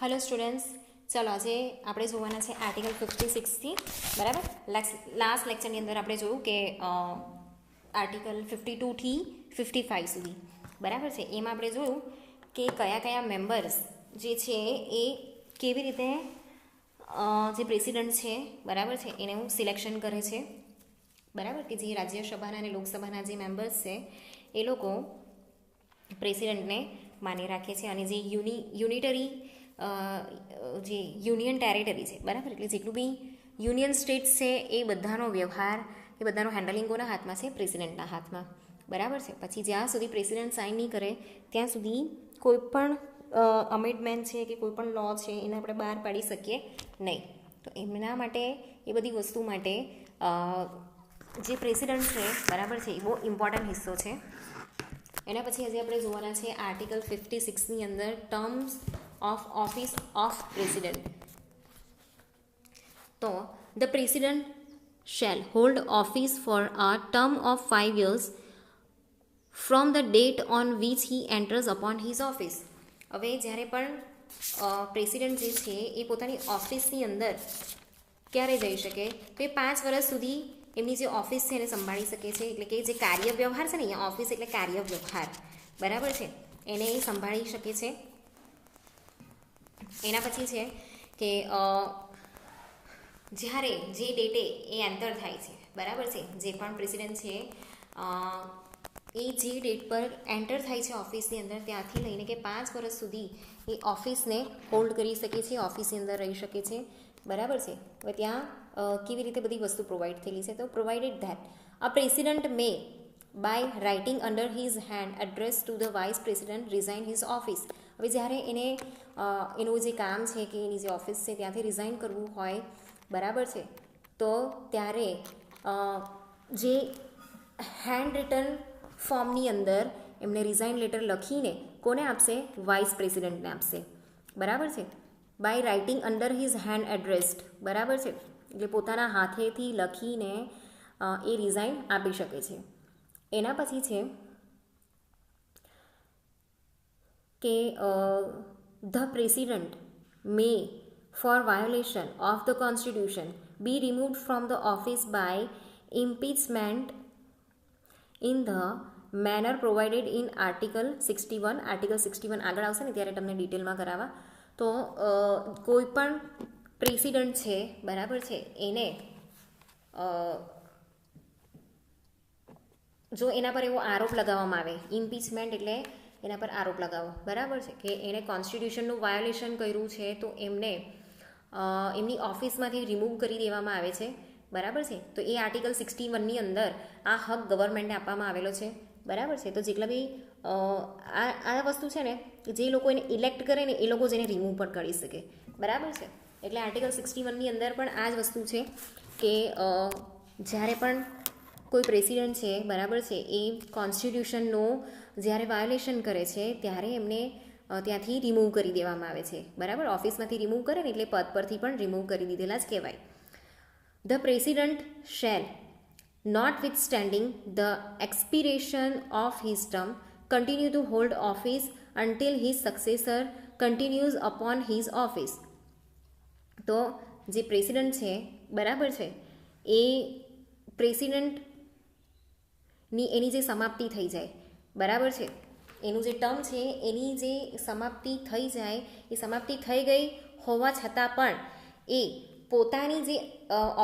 Hello students, ચાલો આજે આપણે જોવાના છે આર્ટિકલ 56થી બરાબર. લાસ્ટ લેક્ચરની અંદર આપણે જોયું કે આર્ટિકલ 52થી 55 સુધી બરાબર છે. એમાં આપણે જોયું કે કયા કયા મેમ્બર્સ જે છે એ કેવી રીતે જે પ્રેસિડન્ટ છે બરાબર છે એનું સિલેક્શન કરે છે બરાબર, કે જે રાજ્યસભાના અને લોકસભાના જે મેમ્બર્સ છે એ લોકો પ્રેસિડન્ટને માની રાખે છે અને જે યુનિટરી જે યુનિયન ટેરેટરી છે બરાબર, એટલે જેટલું બી યુનિયન સ્ટેટ્સ છે એ બધાનો વ્યવહાર એ બધાનો હેન્ડલિંગ કોના હાથમાં છે? પ્રેસિડેન્ટના હાથમાં બરાબર છે. પછી જ્યાં સુધી પ્રેસિડેન્ટ સાઇન નહીં કરે ત્યાં સુધી કોઈ પણ અમેન્ડમેન્ટ છે કે કોઈ પણ લો છે એને આપણે બહાર પાડી શકીએ નહીં. તો એમના માટે એ બધી વસ્તુ માટે જે પ્રેસિડન્ટ છે બરાબર છે એ બહુ ઇમ્પોર્ટન્ટ હિસ્સો છે. એના પછી આજે આપણે જોવાના છે આર્ટિકલ 56ની અંદર terms of office of president. તો the president shall hold office for a term of 5 years from the date on which he enters upon his office. હવે જ્યારે પણ પ્રેસિડન્ટ જે છે એ પોતાની ઓફિસની અંદર ક્યારે જઈ શકે તો એ 5 વર્ષ સુધી એમની જે ઓફિસ છે એને સંભાળી શકે છે. એટલે કે જે કાર્ય વ્યવહાર છે ને, અહીંયા ઓફિસ એટલે કાર્ય વ્યવહાર બરાબર છે, એને એ સંભાળી શકે છે. એના પછી છે કે જ્યારે જે ડેટે એ એન્ટર થાય છે બરાબર છે, જે પણ પ્રેસિડન્ટ છે એ જે ડેટ પર એન્ટર થાય છે ઓફિસની અંદર ત્યાંથી લઈને કે 5 વર્ષ સુધી એ ઓફિસને હોલ્ડ કરી શકે છે, ઓફિસની અંદર રહી શકે છે બરાબર છે. હવે ત્યાં કેવી રીતે બધી વસ્તુ પ્રોવાઈડ થયેલી છે, તો provided that a president may by writing under his hand address to the vice president resign his office. હવે જ્યારે એને એનું જે કામ છે કે એની જે ઓફિસ છે ત્યાંથી રિઝાઇન કરવું હોય બરાબર છે, તો ત્યારે જે હેન્ડ રિટન ફોર્મની અંદર એમને રિઝાઇન લેટર લખીને કોને આપશે? વાઇસ પ્રેસિડન્ટને આપશે બરાબર છે. By writing under his hand addressed બરાબર છે, એટલે પોતાના હાથેથી લખીને એ રિઝાઇન આપી શકે છે. એના પછી છે કે the president may, for violation of the constitution, be removed from the office by impeachment in the manner provided in article 61. Article 61 આગળ આવશે ને ત્યારે તમને ડિટેલમાં કરાવવા. તો કોઈ પણ પ્રેસિડન્ટ છે બરાબર છે એને જો એના પર એવો આરોપ લગાવવામાં આવે, ઇમ્પીચમેન્ટ એટલે એના પર આરોપ લગાવો બરાબર છે, કે એણે કોન્સ્ટિટ્યુશનનું વાયોલેશન કર્યું છે તો એમને એમની ઓફિસમાંથી રિમૂવ કરી દેવામાં આવે છે બરાબર છે. તો એ આર્ટિકલ 61ની અંદર આ હક ગવર્મેન્ટને આપવામાં આવેલો છે બરાબર છે. તો જેટલા બી આ વસ્તુ છે ને, જે લોકો એને ઇલેક્ટ કરે ને એ લોકો જ એને રિમૂવ પણ કરી શકે બરાબર છે. એટલે આર્ટિકલ 61ની અંદર પણ આ જ વસ્તુ છે કે જ્યારે પણ કોઈ પ્રેસિડન્ટ છે બરાબર છે એ કોન્સ્ટિટ્યુશનનો જ્યારે વાયોલેશન કરે છે ત્યારે એમને ત્યાંથી રિમૂવ કરી દેવામાં આવે છે બરાબર. ઓફિસમાંથી રિમૂવ કરે ને એટલે પદ પરથી પણ રિમૂવ કરી દીધેલા જ કહેવાય. The president shall notwithstanding the expiration of his term continue to hold office until his successor continues upon his office. તો જે પ્રેસિડન્ટ છે બરાબર છે એ પ્રેસિડન્ટની એની જે સમાપ્તિ થઈ જાય બરાબર છે, એનું જે ટર્મ છે એની જે સમાપ્તિ થઈ જાય, એ સમાપ્તિ થઈ ગઈ હોવા છતાં પણ એ પોતાની જે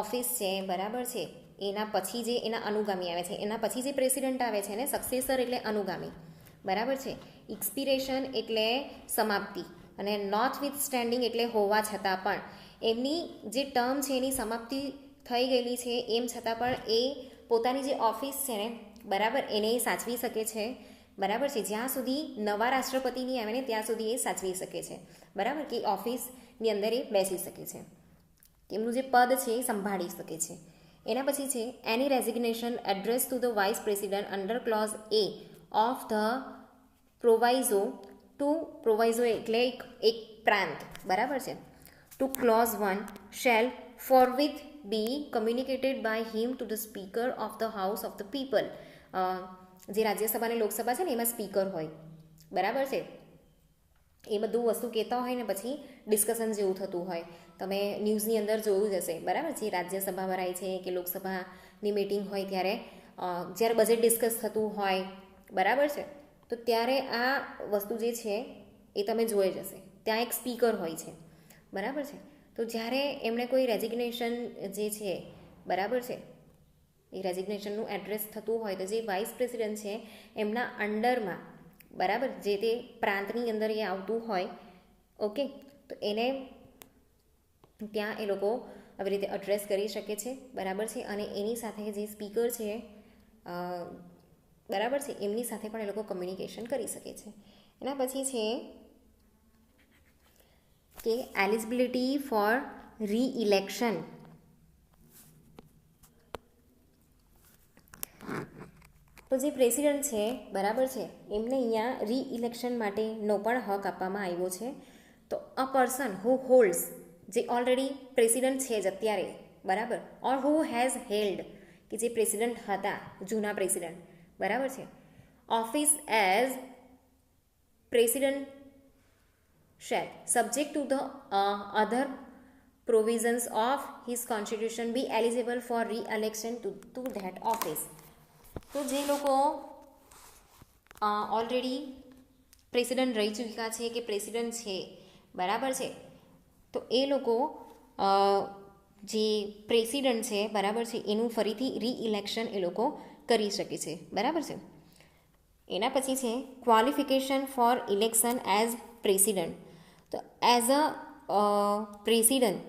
ઓફિસ છે બરાબર છે એના પછી જે એના અનુગામી આવે છે, એના પછી જે પ્રેસિડન્ટ આવે છે ને સક્સેસર એટલે અનુગામી બરાબર છે. એક્સપિરેશન એટલે સમાપ્તિ અને નોટ વિથ સ્ટેન્ડિંગ એટલે હોવા છતાં પણ એમની જે ટર્મ છે એની સમાપ્તિ થઈ ગયેલી છે એમ છતાં પણ એ પોતાની જે ઓફિસ છે ને બરાબર એને સાચવી શકે છે બરાબર છે. જ્યાં સુધી નવા રાષ્ટ્રપતિ નહીં આવે ને ત્યાં સુધી એ સાચવી શકે છે બરાબર, કે ઓફિસની અંદર એ બેસી શકે છે, એમનું જે પદ છે એ સંભાળી શકે છે. એના પછી છે એની resignation address to the vice president under clause A of the proviso to proviso એટલે એક પ્રાંત બરાબર છે, to clause 1 shall forthwith be communicated by him to the speaker of the house of the people. જે રાજ્યસભા અને લોકસભા છે ને એમાં સ્પીકર હોય બરાબર છે, એ બધું વસ્તુ કહેતા હોય ને પછી ડિસ્કશન જેવું થતું હોય. તમે ન્યૂઝની અંદર જોયું જ હશે, બરાબર? જે રાજ્યસભા ભરાય છે કે લોકસભાની મિટિંગ હોય ત્યારે જ્યારે બજેટ ડિસ્કસ થતું હોય, બરાબર છે, તો ત્યારે આ વસ્તુ જે છે એ તમે જોઈ જ હશે. ત્યાં એક સ્પીકર હોય છે, બરાબર છે. તો જ્યારે એમણે કોઈ રેઝિગ્નેશન જે છે, બરાબર છે, એ રેઝિગ્નેશનનું એડ્રેસ થતું હોય તો જે વાઇસ પ્રેસિડેન્ટ છે એમના અંડરમાં, બરાબર, જે તે પ્રાંતની અંદર એ આવતું હોય, ઓકે, તો એને ત્યાં એ લોકો આવી રીતે એડ્રેસ કરી શકે છે, બરાબર છે. અને એની સાથે જે સ્પીકર છે, બરાબર છે, એમની સાથે પણ એ લોકો કમ્યુનિકેશન કરી શકે છે. એના પછી છે કે એલિજિબિલિટી ફોર રીઇલેક્શન. તો જે પ્રેસિડન્ટ છે, બરાબર છે, એમને અહીંયા રીઇલેક્શન માટેનો પણ હક આપવામાં આવ્યો છે. તો અ પર્સન હુ હોલ્ડ્સ, જે ઓલરેડી પ્રેસિડન્ટ છે જ અત્યારે, બરાબર, ઓર હુ હેઝ હેલ્ડ, કે જે પ્રેસિડન્ટ હતા, જૂના પ્રેસિડન્ટ, બરાબર છે, office as president shall, subject to the other provisions of his constitution, be eligible for re-election to that office. તો જે લોકો ઓલરેડી પ્રેસિડન્ટ રહી ચૂક્યા છે કે પ્રેસિડન્ટ છે, બરાબર છે, તો એ લોકો જે પ્રેસિડન્ટ છે, બરાબર છે, એનું ફરીથી રીઇલેક્શન એ લોકો કરી શકે છે, બરાબર છે. એના પછી છે qualification for election as president. તો એઝ અ પ્રેસિડન્ટ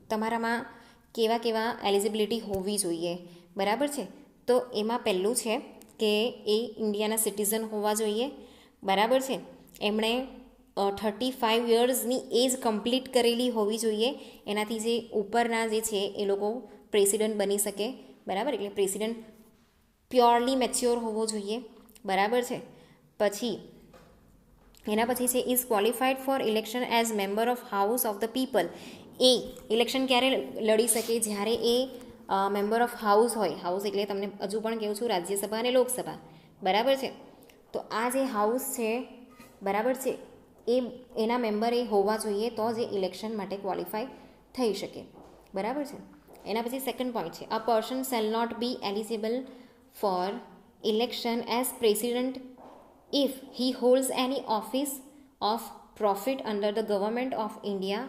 તમારામાં કેવા કેવા એલિજિબિલિટી હોવી જોઈએ, બરાબર છે. તો એમાં પહેલું છે કે એ ઇન્ડિયાના સિટીઝન હોવા જોઈએ, બરાબર છે. એમણે 35 યર્સની એજ કમ્પ્લીટ કરેલી હોવી જોઈએ. એનાથી જે ઉપરના જે છે એ લોકો પ્રેસિડન્ટ બની શકે, બરાબર. એટલે પ્રેસિડન્ટ પ્યોરલી મેચ્યોર હોવો જોઈએ, બરાબર છે. પછી એના પછી છે is qualified for election as member of house of the people. એ ઇલેક્શન ક્યારે લડી શકે? જ્યારે એ મેમ્બર ઓફ હાઉસ હોય. હાઉસ એટલે તમને હજુ પણ કહું છું રાજ્યસભા અને લોકસભા, બરાબર છે. તો આ જે હાઉસ છે, બરાબર છે, એના મેમ્બર એ હોવા જોઈએ તો જ એ ઇલેક્શન માટે ક્વોલિફાય થઈ શકે, બરાબર છે. એના પછી સેકન્ડ પોઈન્ટ છે a person shall not be eligible for election as president if he holds any office of profit under the government of India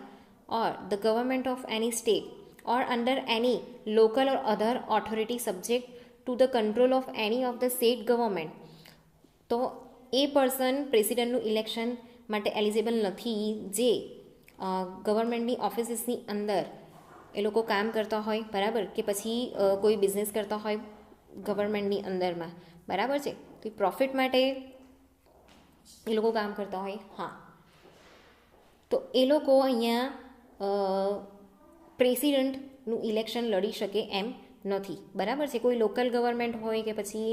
or the government of any state or under any local or other authority subject to the control of any of the state government. તો એ person પ્રેસિડન્ટનું election માટે eligible નથી જે ગવર્મેન્ટની ઓફિસીસની અંદર એ લોકો કામ કરતા હોય, બરાબર, કે પછી કોઈ બિઝનેસ કરતા હોય ગવર્મેન્ટની અંદરમાં, બરાબર છે. તો પ્રોફિટ માટે એ લોકો કામ કરતા હોય, હા, તો એ લોકો અહીંયા પ્રેસિડન્ટનું ઇલેક્શન લડી શકે એમ નથી, બરાબર છે. કોઈ લોકલ ગવર્મેન્ટ હોય કે પછી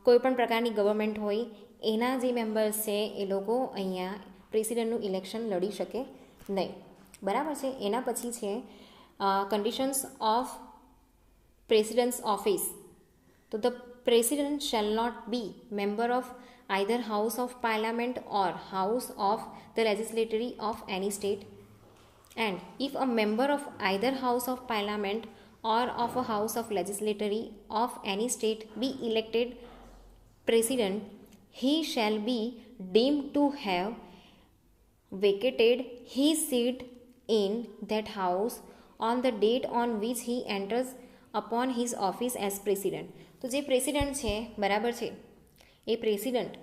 કોઈ પણ પ્રકારની ગવર્મેન્ટ હોય, એના જે મેમ્બર્સ છે એ લોકો અહીંયા પ્રેસિડન્ટનું ઇલેક્શન લડી શકે નહીં, બરાબર છે. એના પછી છે કન્ડિશન્સ ઓફ પ્રેસિડન્ટ્સ ઓફિસ. તો the president shall not be member of either house of parliament or house of the legislature of any state, and if a member of either house of parliament or of a house of legislature of any state be elected president, he shall be deemed to have vacated his seat in that house on the date on which he enters upon his office as president. તો જે president છે, બરાબર છે, એ president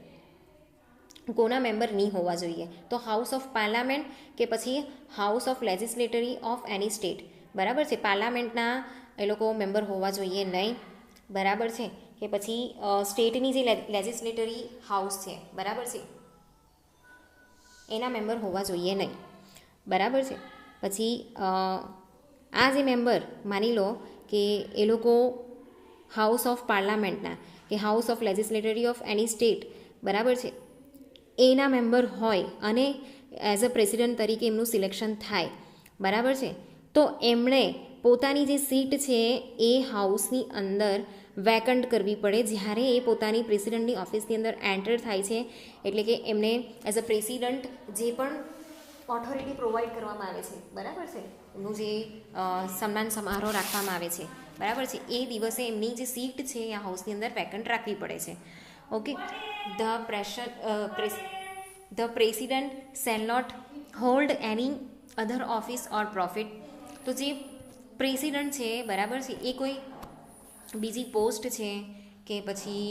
કોના member નહીં હોવા જોઈએ? તો હાઉસ ઓફ પાર્લામેન્ટ કે પછી house of legislature of any state, બરાબર છે. પાર્લામેન્ટના એ લોકો મેમ્બર હોવા જોઈએ નહીં, બરાબર છે, કે પછી સ્ટેટની જે લેજિસ્લેટરી હાઉસ છે, બરાબર છે, એના મેમ્બર હોવા જોઈએ નહીં, બરાબર છે. પછી આ જે મેમ્બર માની લો કે એ લોકો હાઉસ ઓફ પાર્લામેન્ટના કે house of legislature of any state, બરાબર છે, એના મેમ્બર હોય અને એઝ અ પ્રેસિડન્ટ તરીકે એમનું સિલેક્શન થાય, બરાબર છે, તો એમણે પોતાની જે સીટ છે એ હાઉસની અંદર વેકન્ટ કરવી પડે જ્યારે એ પોતાની પ્રેસિડેન્ટની ઓફિસની અંદર એન્ટર થાય છે. એટલે કે એમને એઝ અ પ્રેસિડન્ટ જે પણ ઓથોરિટી પ્રોવાઈડ કરવામાં આવે છે, બરાબર છે, એમનું જે સન્માન સમારોહ રાખવામાં આવે છે, બરાબર છે, એ દિવસે એમની જે સીટ છે એ હાઉસની અંદર વેકન્ટ રાખવી પડે છે. Okay, the president shall not hold any other office or profit. તો જે પ્રેસિડન્ટ છે, બરાબર છે, એ કોઈ બીજી પોસ્ટ છે કે પછી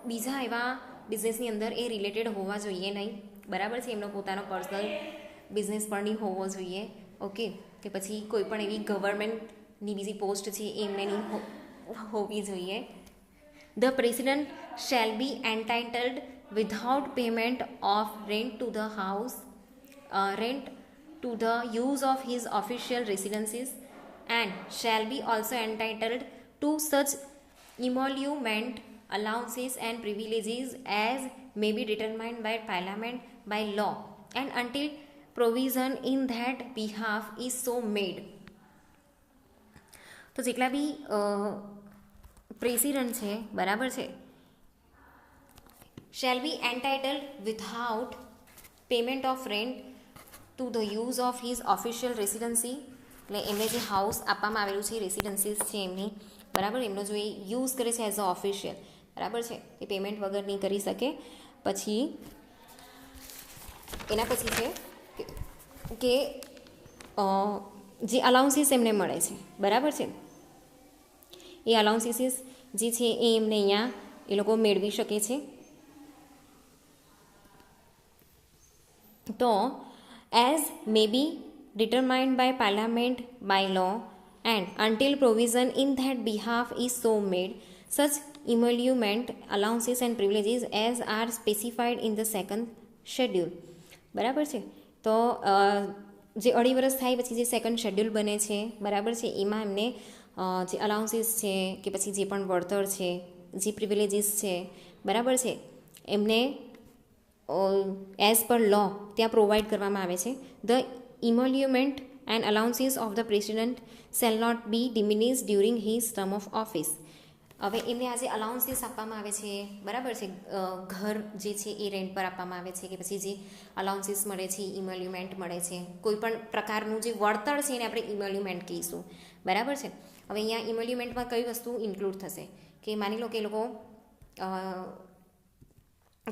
બીજા એવા બિઝનેસની અંદર એ રિલેટેડ હોવા જોઈએ નહીં, બરાબર છે, એમનો પોતાનો પર્સનલ બિઝનેસ પણ નહીં હોવો જોઈએ. ઓકે, કે પછી કોઈ પણ એવી ગવર્મેન્ટની બીજી પોસ્ટ છે એ એમને નહીં હોવી જોઈએ. The president shall be entitled without payment of rent to the house, rent to the use of his official residences, and shall be also entitled to such emolument, allowances and privileges as may be determined by parliament by law and until provision in that behalf is so made. તો જેટલા બી president છે, બરાબર છે, shall be entitled without payment of rent to the use of his official residency. એટલે એમને જે house આપવામાં આવેલું છે, રેસિડન્સીસ છે એમની, બરાબર, એમનો જો એ યુઝ કરે છે એઝ અ ઓફિશિયલ, બરાબર છે, એ પેમેન્ટ વગર નહીં કરી શકે. પછી એના પછી છે કે જે અલાઉન્સીસ એમને મળે છે, બરાબર છે, એ અલાઉન્સીસ જે છે એ એમને અહીંયા એ લોકો મેળવી શકે છે. તો as may be determined by parliament by law and until provision in that behalf is so made, such emolument, allowances and privileges as are specified in the second schedule. બરાબર છે. તો જે 2.5 વર્ષ થાય પછી જે સેકન્ડ શેડ્યુલ બને છે, બરાબર છે, એમાં એમને જે અલાઉન્સીસ છે કે પછી જે પણ વળતર છે, જે પ્રિવિલેજીસ છે, બરાબર છે, એમને એઝ પર લો ત્યાં પ્રોવાઈડ કરવામાં આવે છે. The emolument and allowances of the president shall not be diminished during his term of office. હવે એમને આજે અલાઉન્સીસ આપવામાં આવે છે, બરાબર છે, ઘર જે છે એ રેન્ટ પર આપવામાં આવે છે કે પછી જે અલાઉન્સીસ મળે છે, ઇમોલ્યુમેન્ટ મળે છે, કોઈ પણ પ્રકારનું જે વળતર છે એને આપણે ઇમોલ્યુમેન્ટ કહીશું, બરાબર છે. હવે અહીંયા ઇમોલ્યુમેન્ટમાં કઈ વસ્તુ ઇન્ક્લુડ થશે કે માની લો કે એ લોકો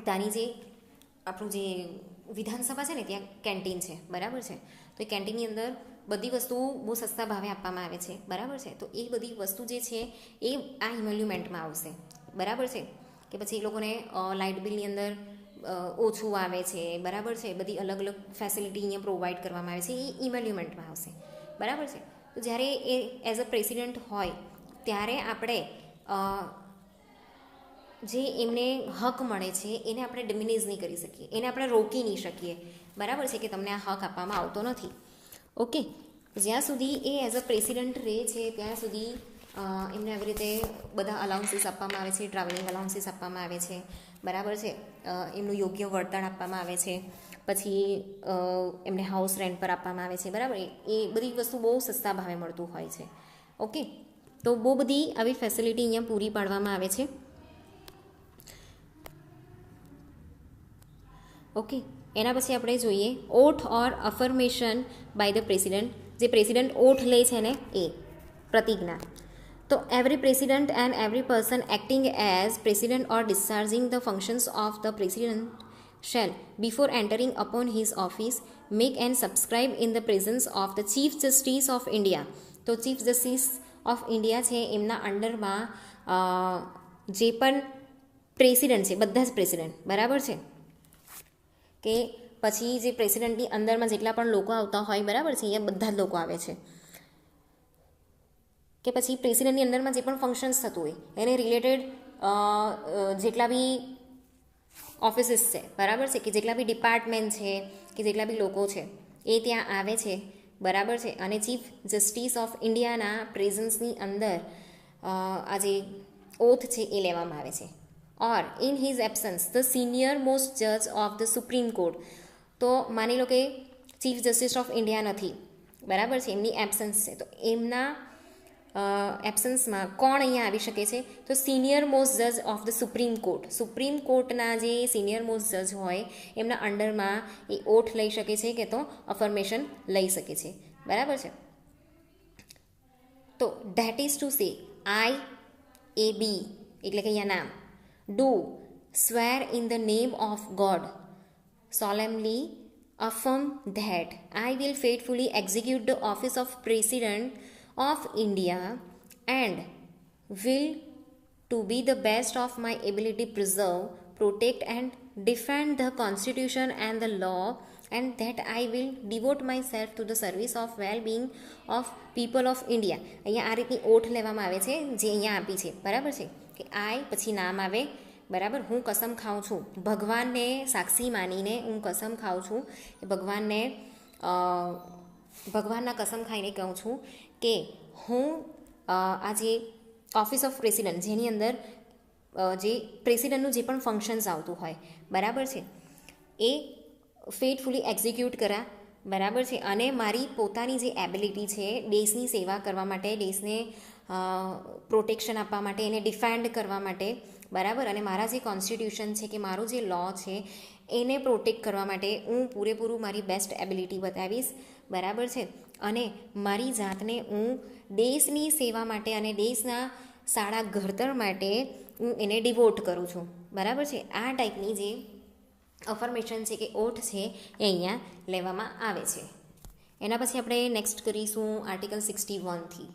ત્યાંની જે આપણું જે વિધાનસભા છે ને ત્યાં કેન્ટીન છે, બરાબર છે, તો એ કેન્ટીનની અંદર બધી વસ્તુઓ બહુ સસ્તા ભાવે આપવામાં આવે છે, બરાબર છે, તો એ બધી વસ્તુ જે છે એ આ ઇમોલ્યુમેન્ટમાં આવશે, બરાબર છે, કે પછી એ લોકોને લાઇટ બિલની અંદર ઓછું આવે છે, બરાબર છે, બધી અલગ અલગ ફેસિલિટી અહીંયા પ્રોવાઈડ કરવામાં આવે છે, એ ઇમોલ્યુમેન્ટમાં આવશે, બરાબર છે. તો જ્યારે એ એઝ અ પ્રેસિડન્ટ હોય ત્યારે આપણે જે એમને હક મળે છે એને આપણે ડિમિનિઝ નહીં કરી શકીએ, એને આપણે રોકી નહીં શકીએ, બરાબર છે, કે તમને આ હક આપવામાં આવતો નથી. ઓકે, જ્યાં સુધી એ એઝ અ પ્રેસિડન્ટ રહે છે ત્યાં સુધી એમને આવી રીતે બધા અલાઉન્સીસ આપવામાં આવે છે, ટ્રાવેલિંગ અલાઉન્સીસ આપવામાં આવે છે, બરાબર છે, એમનું યોગ્ય વળતર આપવામાં આવે છે, પછી એમને હાઉસ રેન્ટ પર આપવામાં આવે છે, બરાબર, એ બધી વસ્તુ બહુ સસ્તા ભાવે મળતું હોય છે. ઓકે, તો બહુ બધી આવી ફેસિલિટી અહીંયા પૂરી પાડવામાં આવે છે. ઓકે, એના પછી આપણે જોઈએ oath or affirmation by the president. જે પ્રેસિડન્ટ ઓથ લે છે ને એ પ્રતિજ્ઞા. તો every president and every person acting as president or discharging the functions of the president shall before entering upon his office make and subscribe in the presence of the Chief Justice of India. તો chief justice of India છે એમના અંડરમાં જે પણ president છે, બધા જ president, બરાબર છે, કે પછી જે પ્રેસિડન્ટની અંદરમાં જેટલા પણ લોકો આવતા હોય, બરાબર છે, અહીંયા બધા જ લોકો આવે છે, કે પછી પ્રેસિડન્ટની અંદરમાં જે પણ ફંક્શન્સ થતું હોય એને રિલેટેડ જેટલા બી ઓફિસીસ છે, બરાબર છે, કે જેટલા બી ડિપાર્ટમેન્ટ છે કે જેટલા બી લોકો છે એ ત્યાં આવે છે, બરાબર છે, અને ચીફ જસ્ટિસ ઓફ ઇન્ડિયાના પ્રેઝન્સની અંદર આ જે ઓથ છે એ લેવામાં આવે છે. Or in his absence the senior most જજ ઓફ ધ સુપ્રીમ કોર્ટ. તો માની લો કે ચીફ જસ્ટિસ ઓફ ઇન્ડિયા નથી, બરાબર છે, એમની એબસન્સ છે, તો એમના એબ્સન્સમાં કોણ અહીંયા આવી શકે છે? તો સિનિયર મોસ્ટ જજ ઓફ ધ સુપ્રીમ કોર્ટના જે સિનિયર મોસ્ટ જજ હોય એમના અંડરમાં એ ઓથ લઈ શકે છે કે તો અફર્મેશન લઈ શકે છે. બરાબર છે. તો that is to say IAB એટલે કે અહીંયા નામ do square in the name of God solemnly affirm that I will faithfully execute the office of President of India and will to be the best of my ability preserve, protect and defend the constitution and the law, and that I will devote myself to the service of well-being of people of India. અહીંયા આ રીતની ઓઠ લેવામાં આવે છે જે અહીંયા આપી છે. બરાબર છે કે આઈ પછી નામ આવે. બરાબર. હું કસમ ખાઉં છું ભગવાનને સાક્ષી માનીને હું કસમ ખાઉં છું કે ભગવાનના કસમ ખાઈને કહું છું કે હું આ જે ઓફિસ ઓફ પ્રેસિડન્ટ જેની અંદર જે પ્રેસિડન્ટનું જે પણ ફંક્શન્સ આવતું હોય બરાબર છે એ ફેથફુલી એક્ઝિક્યુટ કરા. બરાબર છે. અને મારી પોતાની જે એબિલિટી છે દેશની સેવા કરવા માટે, દેશને પ્રોટેક્શન આપવા માટે, એને ડિફેન્ડ કરવા માટે, બરાબર, અને મારા જે કોન્સ્ટિટ્યુશન છે કે મારું જે લો છે એને પ્રોટેક્ટ કરવા માટે હું પૂરેપૂરું મારી બેસ્ટ એબિલિટી બતાવીશ. બરાબર છે. અને મારી જાતને હું દેશની સેવા માટે અને દેશના સારા ઘડતર માટે હું એને ડિવોટ કરું છું. બરાબર છે. આ ટાઈપની જે અફર્મેશન છે કે ઓથ છે એ અહીંયા લેવામાં આવે છે. એના પછી આપણે નેક્સ્ટ કરીશું આર્ટિકલ 61 થી.